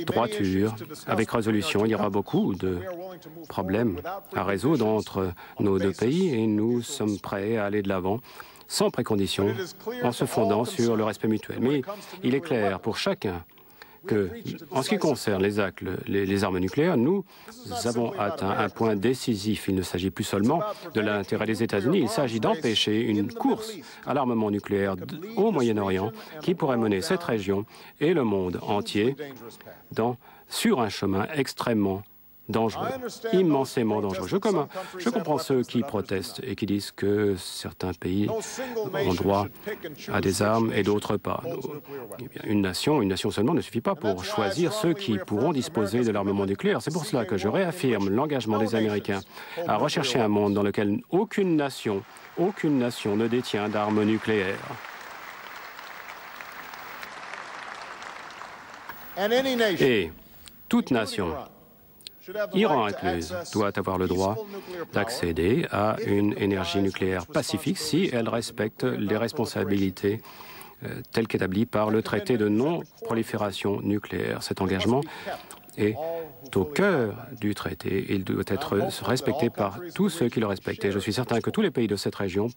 droiture, avec résolution. Il y aura beaucoup de problèmes à résoudre entre nos deux pays et nous sommes prêts à aller de l'avant sans précondition, en se fondant sur le respect mutuel. Mais il est clair pour chacun que, en ce qui concerne les armes nucléaires, nous avons atteint un point décisif. Il ne s'agit plus seulement de l'intérêt des États-Unis, il s'agit d'empêcher une course à l'armement nucléaire au Moyen-Orient qui pourrait mener cette région et le monde entier sur un chemin extrêmement dangereux, immensément dangereux. Je comprends ceux qui protestent et qui disent que certains pays ont droit à des armes et d'autres pas. Eh bien, une nation seulement ne suffit pas pour choisir ceux qui pourront disposer de l'armement nucléaire. C'est pour cela que je réaffirme l'engagement des Américains à rechercher un monde dans lequel aucune nation ne détient d'armes nucléaires. Et toute nation, Iran incluse, doit avoir le droit d'accéder à une énergie nucléaire pacifique si elle respecte les responsabilités telles qu'établies par le traité de non-prolifération nucléaire. Cet engagement est au cœur du traité. Il doit être respecté par tous ceux qui le respectent. Et je suis certain que tous les pays de cette région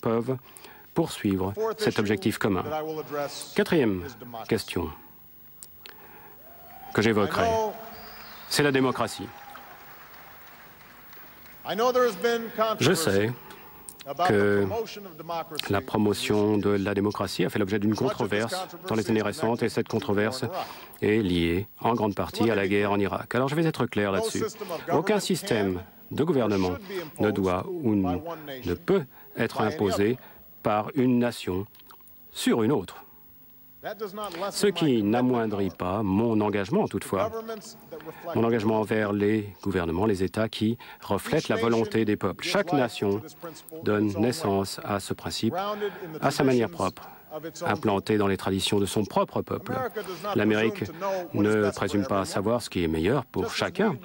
peuvent poursuivre cet objectif commun. Quatrième question que j'évoquerai. C'est la démocratie. Je sais que la promotion de la démocratie a fait l'objet d'une controverse dans les années récentes et cette controverse est liée en grande partie à la guerre en Irak. Alors je vais être clair là-dessus. Aucun système de gouvernement ne doit ou ne peut être imposé par une nation sur une autre. Ce qui n'amoindrit pas mon engagement, toutefois, mon engagement envers les gouvernements, les États qui reflètent la volonté des peuples. Chaque nation donne naissance à ce principe à sa manière propre, implanté dans les traditions de son propre peuple. L'Amérique ne présume pas savoir ce qui est meilleur pour chacun,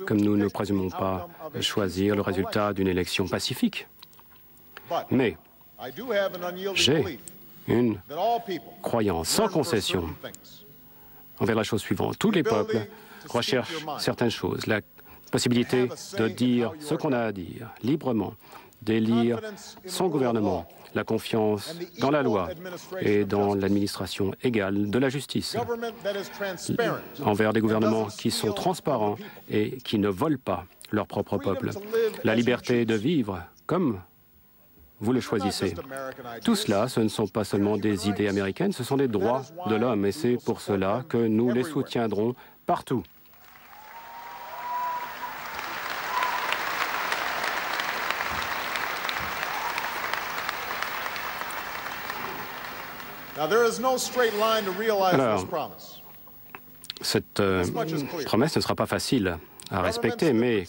comme nous ne présumons pas choisir le résultat d'une élection pacifique. Mais j'ai une croyance sans concession envers la chose suivante. Tous les peuples recherchent certaines choses. La possibilité de dire ce qu'on a à dire librement, d'élire son gouvernement, la confiance dans la loi et dans l'administration égale de la justice, envers des gouvernements qui sont transparents et qui ne volent pas leur propre peuple. La liberté de vivre comme vous le choisissez. Tout cela, ce ne sont pas seulement des idées américaines, ce sont des droits de l'homme et c'est pour cela que nous les soutiendrons partout. Alors, cette promesse ne sera pas facile à respecter, mais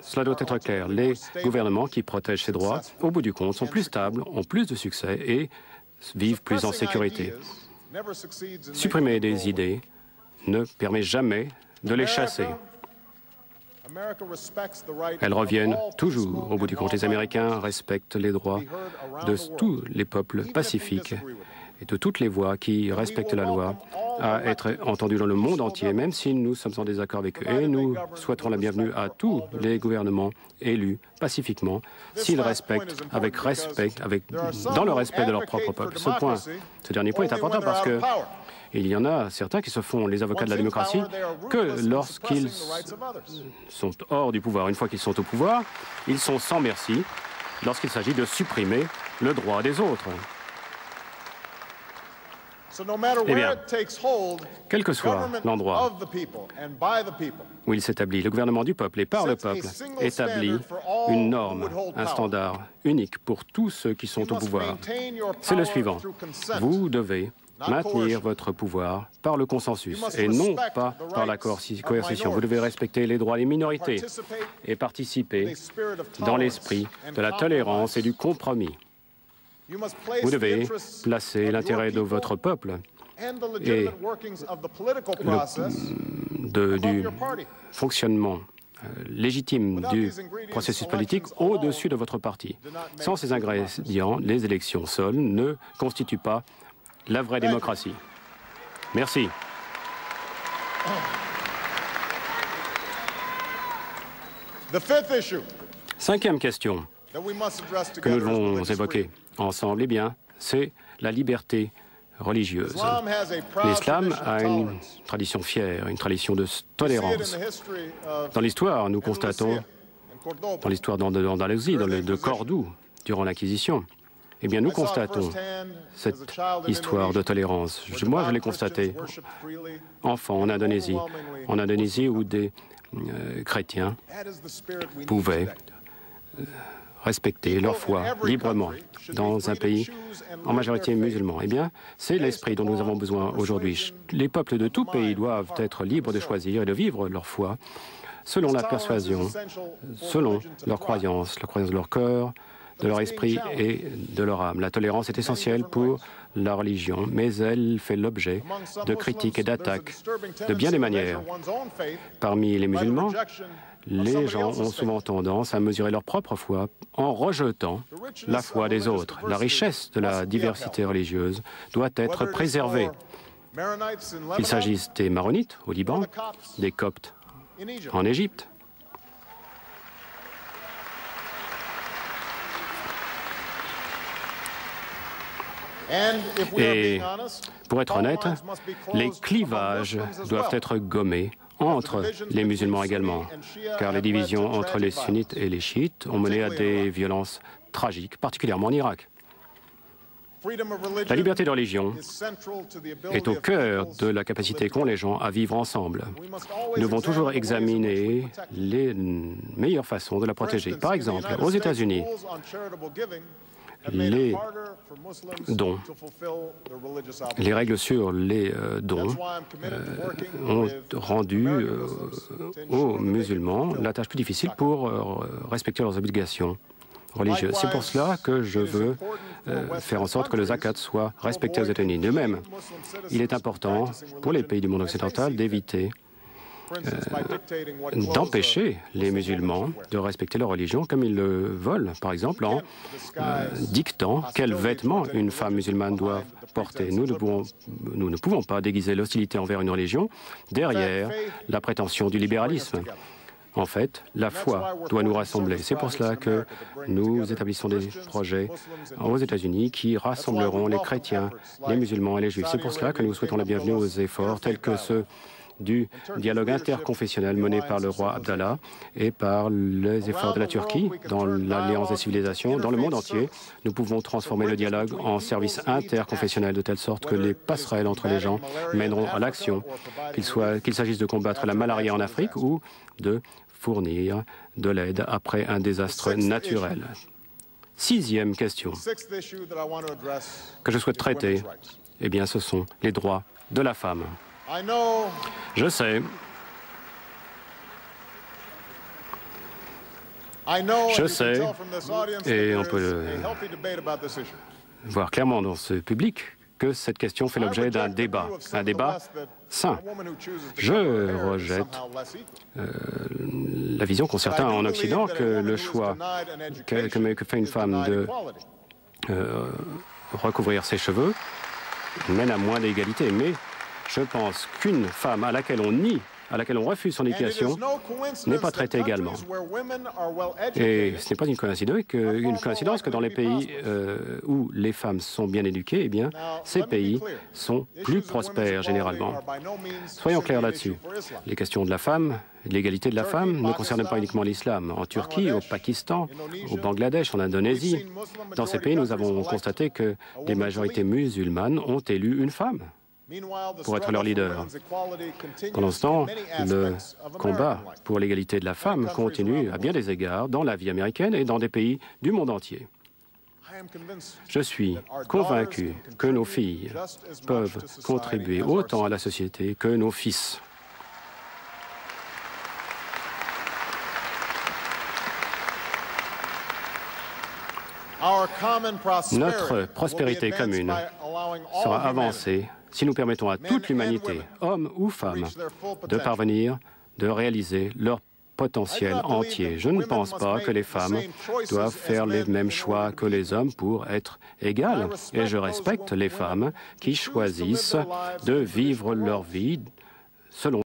cela doit être clair. Les gouvernements qui protègent ces droits, au bout du compte, sont plus stables, ont plus de succès et vivent plus en sécurité. Supprimer des idées ne permet jamais de les chasser. Elles reviennent toujours. Au bout du compte, les Américains respectent les droits de tous les peuples pacifiques et de toutes les voix qui respectent la loi à être entendues dans le monde entier, même si nous sommes en désaccord avec eux. Et nous souhaiterons la bienvenue à tous les gouvernements élus pacifiquement, s'ils respectent dans le respect de leur propre peuple. Ce dernier point est important parce que il y en a certains qui se font les avocats de la démocratie que lorsqu'ils sont hors du pouvoir. Une fois qu'ils sont au pouvoir, ils sont sans merci lorsqu'il s'agit de supprimer le droit des autres. Eh bien, quel que soit l'endroit où il s'établit, le gouvernement du peuple et par le peuple établit une norme, un standard unique pour tous ceux qui sont au pouvoir. C'est le suivant. Vous devez maintenir votre pouvoir par le consensus et non pas par la coercition. Vous devez respecter les droits des minorités et participer dans l'esprit de la tolérance et du compromis. Vous devez placer l'intérêt de votre peuple et du fonctionnement légitime du processus politique au-dessus de votre parti. Sans ces ingrédients, les élections seules ne constituent pas la vraie démocratie. Merci. Cinquième question que nous devons évoquer ensemble, eh bien, c'est la liberté religieuse. L'islam a une tradition fière, une tradition de tolérance. Dans l'histoire, nous constatons, dans l'histoire d'Andalousie, de Cordoue, durant l'Inquisition, eh bien, nous constatons cette histoire de tolérance. Moi, je l'ai constaté, enfant, en Indonésie où des chrétiens pouvaient respecter leur foi librement dans un pays en majorité musulman. Eh bien, c'est l'esprit dont nous avons besoin aujourd'hui. Les peuples de tout pays doivent être libres de choisir et de vivre leur foi selon la persuasion, selon leur croyance de leur cœur, de leur esprit et de leur âme. La tolérance est essentielle pour la religion, mais elle fait l'objet de critiques et d'attaques de bien des manières. Parmi les musulmans, les gens ont souvent tendance à mesurer leur propre foi en rejetant la foi des autres. La richesse de la diversité religieuse doit être préservée. Qu'il s'agisse des Maronites au Liban, des Coptes en Égypte. Et pour être honnête, les clivages doivent être gommés entre les musulmans également, car les divisions entre les sunnites et les chiites ont mené à des violences tragiques, particulièrement en Irak. La liberté de religion est au cœur de la capacité qu'ont les gens à vivre ensemble. Nous devons toujours examiner les meilleures façons de la protéger. Par exemple, aux États-Unis, les dons, les règles sur les dons ont rendu aux musulmans la tâche plus difficile pour respecter leurs obligations religieuses. C'est pour cela que je veux faire en sorte que le zakat soit respecté aux États-Unis. De même, il est important pour les pays du monde occidental d'éviter d'empêcher les musulmans de respecter leur religion comme ils le veulent, par exemple en dictant quels vêtements une femme musulmane doit porter. Nous ne pouvons pas déguiser l'hostilité envers une religion derrière la prétention du libéralisme. En fait, la foi doit nous rassembler. C'est pour cela que nous établissons des projets aux États-Unis qui rassembleront les chrétiens, les musulmans et les juifs. C'est pour cela que nous souhaitons la bienvenue aux efforts tels que ceux du dialogue interconfessionnel mené par le roi Abdallah et par les efforts de la Turquie dans l'Alliance des civilisations. Dans le monde entier, nous pouvons transformer le dialogue en service interconfessionnel de telle sorte que les passerelles entre les gens mèneront à l'action, qu'il s'agisse de combattre la malaria en Afrique ou de fournir de l'aide après un désastre naturel. Sixième question que je souhaite traiter, eh bien, ce sont les droits de la femme. Je sais, et on peut voir clairement dans ce public que cette question fait l'objet d'un débat sain. Je rejette la vision qu'ont certains en Occident que le choix que fait une femme de recouvrir ses cheveux mène à moins d'égalité. Mais je pense qu'une femme à laquelle on refuse son éducation n'est pas traitée également. Et ce n'est pas une coïncidence que dans les pays où les femmes sont bien éduquées, eh bien, ces pays sont plus prospères généralement. Soyons clairs là-dessus. Les questions de la femme, de l'égalité de la femme ne concernent pas uniquement l'islam. En Turquie, au Pakistan, au Bangladesh, en Indonésie, dans ces pays, nous avons constaté que des majorités musulmanes ont élu une femme pour être leur leader. Pendant ce temps, le combat pour l'égalité de la femme continue à bien des égards dans la vie américaine et dans des pays du monde entier. Je suis convaincu que nos filles peuvent contribuer autant à la société que nos fils. Notre prospérité commune sera avancée si nous permettons à toute l'humanité, hommes ou femmes, de parvenir, de réaliser leur potentiel entier. Je ne pense pas que les femmes doivent faire les mêmes choix que les hommes pour être égales. Et je respecte les femmes qui choisissent de vivre leur vie selon